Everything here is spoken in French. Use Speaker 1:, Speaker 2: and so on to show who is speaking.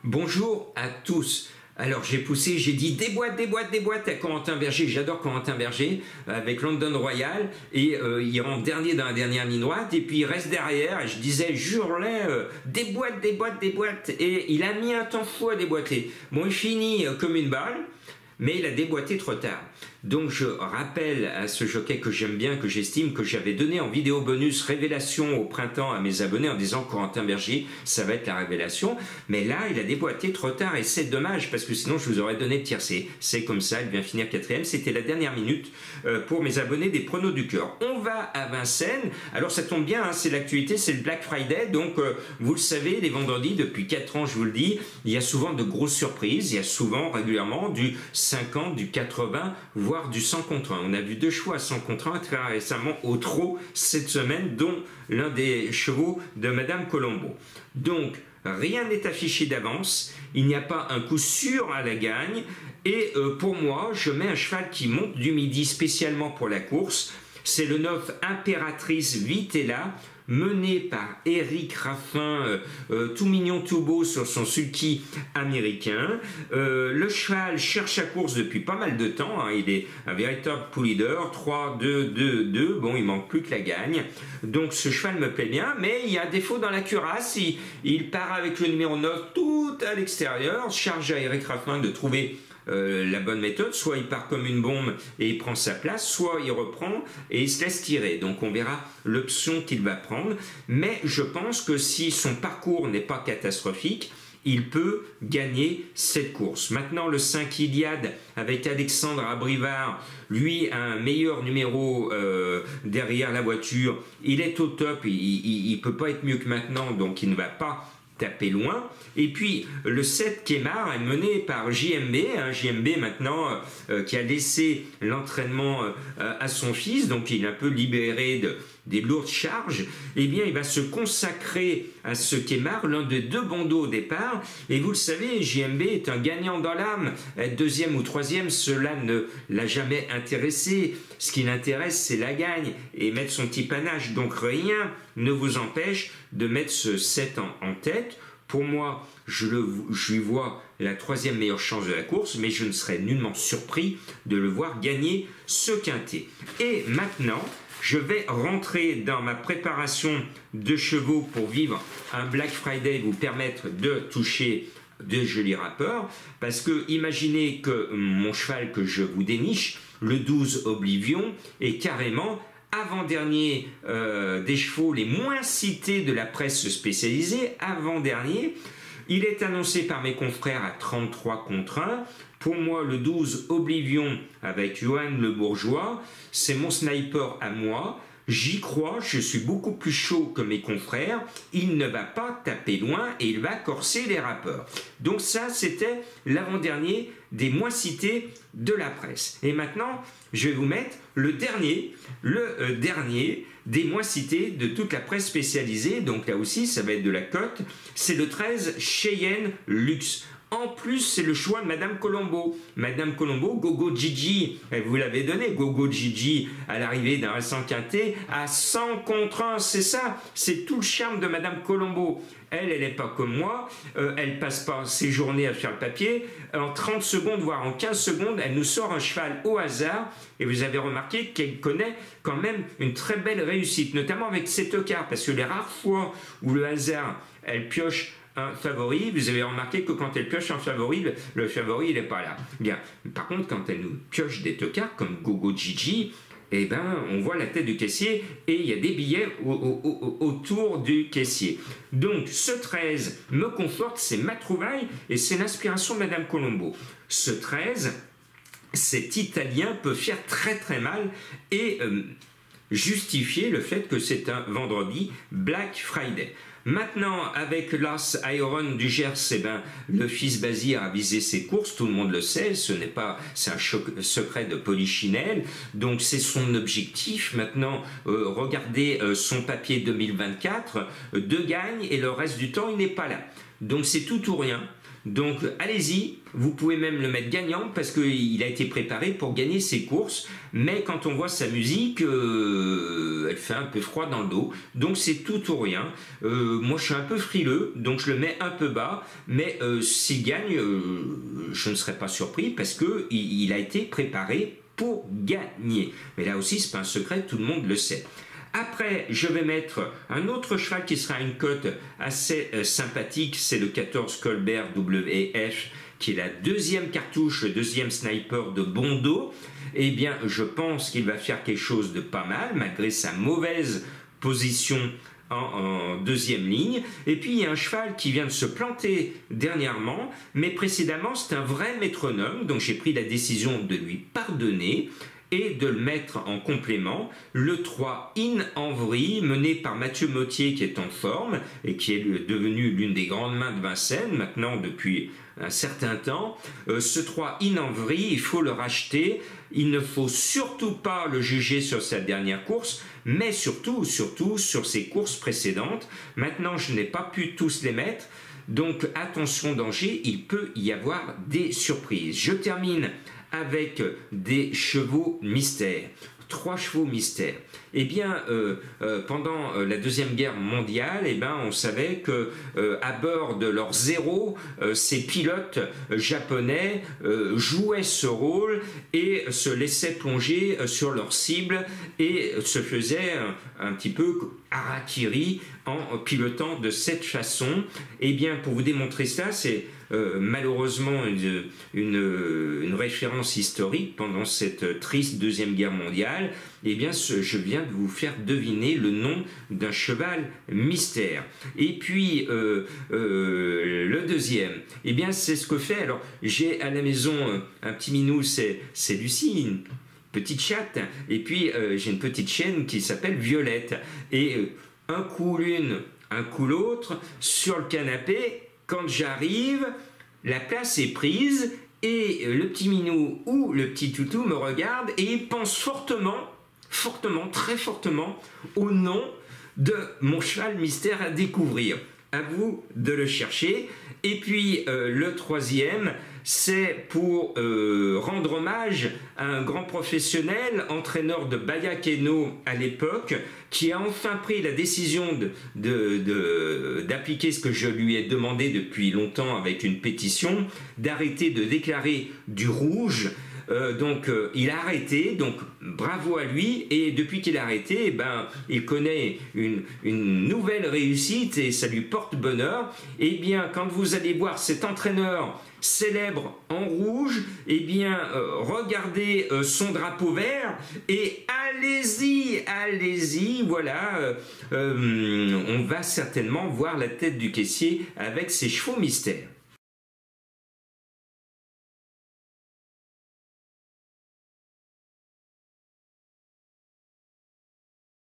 Speaker 1: Bonjour à tous. Alors j'ai poussé, j'ai dit des boîtes à Corentin Berger. J'adore Corentin Berger avec London Royal et il rentre dernier dans la dernière ligne droite et puis il reste derrière et je disais j'hurlais des boîtes et il a mis un temps fou à déboîter. Bon, il finit comme une balle, mais il a déboîté trop tard. Donc je rappelle à ce jockey que j'aime bien, que j'estime, que j'avais donné en vidéo bonus révélation au printemps à mes abonnés en disant Corentin Berger, ça va être la révélation. Mais là, il a déboîté trop tard et c'est dommage parce que sinon je vous aurais donné de tiercé. C'est comme ça, il vient finir quatrième. C'était la dernière minute pour mes abonnés des pronos du cœur. On va à Vincennes. Alors ça tombe bien, hein, c'est l'actualité, c'est le Black Friday. Donc vous le savez, les vendredis, depuis 4 ans, je vous le dis, il y a souvent de grosses surprises. Il y a souvent, régulièrement, du 50, du 80, voire du 100 contre 1. On a vu 2 chevaux à 100 contre 1 très récemment au trot cette semaine, dont l'un des chevaux de Madame Colombo. Donc, rien n'est affiché d'avance, il n'y a pas un coup sûr à la gagne, et pour moi, je mets un cheval qui monte du midi spécialement pour la course. C'est le 9 Impératrice Vitella, mené par Eric Raffin, tout mignon, tout beau sur son sulky américain. Le cheval cherche sa course depuis pas mal de temps, hein. Il est un véritable pool leader, 3, 2, 2, 2, bon, il manque plus que la gagne. Donc ce cheval me plaît bien, mais il y a un défaut dans la cuirasse, il part avec le numéro 9 tout à l'extérieur, charge à Eric Raffin de trouver la bonne méthode, soit il part comme une bombe et il prend sa place, soit il reprend et il se laisse tirer. Donc on verra l'option qu'il va prendre, mais je pense que si son parcours n'est pas catastrophique, il peut gagner cette course. Maintenant, le 5 Iliade avec Alexandre Abrivard, lui a un meilleur numéro derrière la voiture, il est au top, il ne peut pas être mieux que maintenant, donc il ne va pas taper loin. Et puis le 7 Kemar est mené par JMB, hein, JMB maintenant qui a laissé l'entraînement à son fils, donc il est un peu libéré des lourdes charges. Eh bien il va se consacrer à ce Kemar, l'un des 2 bandeaux au départ, et vous le savez, JMB est un gagnant dans l'âme. Être deuxième ou troisième, cela ne l'a jamais intéressé. Ce qui l'intéresse, c'est la gagne et mettre son petit panache. Donc rien ne vous empêche de mettre ce 7 en tête. Pour moi, je lui vois la 3e meilleure chance de la course, mais je ne serais nullement surpris de le voir gagner ce quintet. Et maintenant, je vais rentrer dans ma préparation de chevaux pour vivre un Black Friday, vous permettre de toucher de jolis rappeurs, parce que imaginez que mon cheval que je vous déniche, le 12 Oblivion, est carrément avant-dernier des chevaux les moins cités de la presse spécialisée, avant-dernier. Il est annoncé par mes confrères à 33 contre 1. Pour moi, le 12 Oblivion avec Johan Le Bourgeois, c'est mon sniper à moi. J'y crois, je suis beaucoup plus chaud que mes confrères, il ne va pas taper loin et il va corser les rappeurs. Donc ça, c'était l'avant-dernier des moins cités de la presse. Et maintenant, je vais vous mettre le dernier des moins cités de toute la presse spécialisée. Donc là aussi, ça va être de la cote. C'est le 13 Cheyenne Luxe. En plus, c'est le choix de Madame Colombo. Madame Colombo, Gogo Gigi, vous l'avez donné, Gogo Gigi, à l'arrivée d'un récent quintet, à 100 contre 1, c'est ça, c'est tout le charme de Madame Colombo. Elle n'est pas comme moi, elle passe pas ses journées à faire le papier. En 30 secondes, voire en 15 secondes, elle nous sort un cheval au hasard. Et vous avez remarqué qu'elle connaît quand même une très belle réussite, notamment avec ses tocards, parce que les rares fois où le hasard, elle pioche un favori, vous avez remarqué que quand elle pioche un favori, le favori il n'est pas là. Bien. Par contre, quand elle nous pioche des tocards comme Gogo Gigi, eh ben, on voit la tête du caissier et il y a des billets autour du caissier. Donc ce 13 me conforte, c'est ma trouvaille et c'est l'inspiration de Madame Colombo. Ce 13, cet Italien peut faire très très mal et justifier le fait que c'est un vendredi Black Friday. Maintenant, avec l'As Iron du Gers, eh ben, le fils Bazir a visé ses courses, tout le monde le sait, c'est un secret de Polichinelle, donc c'est son objectif. Maintenant, regardez son papier 2024, 2 gagnes et le reste du temps, il n'est pas là. Donc c'est tout ou rien. Donc allez-y, vous pouvez même le mettre gagnant parce qu'il a été préparé pour gagner ses courses, mais quand on voit sa musique, elle fait un peu froid dans le dos, donc c'est tout ou rien. Moi je suis un peu frileux, donc je le mets un peu bas, mais s'il gagne, je ne serais pas surpris parce qu'il a été préparé pour gagner. Mais là aussi c'est pas un secret, tout le monde le sait. Après, je vais mettre un autre cheval qui sera une cote assez sympathique, c'est le 14 Colbert WF, qui est la deuxième cartouche, le deuxième sniper de Bondo. Eh bien, je pense qu'il va faire quelque chose de pas mal, malgré sa mauvaise position en deuxième ligne. Et puis, il y a un cheval qui vient de se planter dernièrement, mais précédemment, c'est un vrai métronome, donc j'ai pris la décision de lui pardonner et de le mettre en complément, le 3 In Envry, mené par Mathieu Mottier qui est en forme et qui est devenu l'une des grandes mains de Vincennes maintenant depuis un certain temps. Ce 3 In Envry, il faut le racheter, il ne faut surtout pas le juger sur sa dernière course, mais surtout sur ses courses précédentes. Maintenant, je n'ai pas pu tous les mettre, donc attention danger, il peut y avoir des surprises. Je termine avec des chevaux mystères. 3 chevaux mystères. Eh bien, pendant la Deuxième Guerre mondiale, eh ben, on savait que à bord de leur Zéro, ces pilotes japonais jouaient ce rôle et se laissaient plonger sur leur cible et se faisaient un petit peu harakiri en pilotant de cette façon. Eh bien, pour vous démontrer ça, c'est malheureusement une référence historique pendant cette triste Deuxième Guerre mondiale. Eh bien, je viens de vous faire deviner le nom d'un cheval mystère. Et puis, le deuxième, eh bien, c'est ce que fait. Alors, j'ai à la maison un petit minou, c'est Lucie, une petite chatte. Et puis, j'ai une petite chienne qui s'appelle Violette. Et un coup l'une, un coup l'autre, sur le canapé, quand j'arrive, la place est prise et le petit minou ou le petit toutou me regarde et il pense fortement, très fortement au nom de mon cheval mystère à découvrir. À vous de le chercher. Et puis le troisième, c'est pour rendre hommage à un grand professionnel, entraîneur de Baya Keno à l'époque, qui a enfin pris la décision d'appliquer ce que je lui ai demandé depuis longtemps avec une pétition, d'arrêter de déclarer du rouge. Donc il a arrêté, donc bravo à lui, et depuis qu'il a arrêté, eh ben, il connaît une nouvelle réussite et ça lui porte bonheur. Et bien quand vous allez voir cet entraîneur célèbre en rouge, eh bien regardez son drapeau vert et allez-y, voilà, on va certainement voir la tête du caissier avec ses chevaux mystères.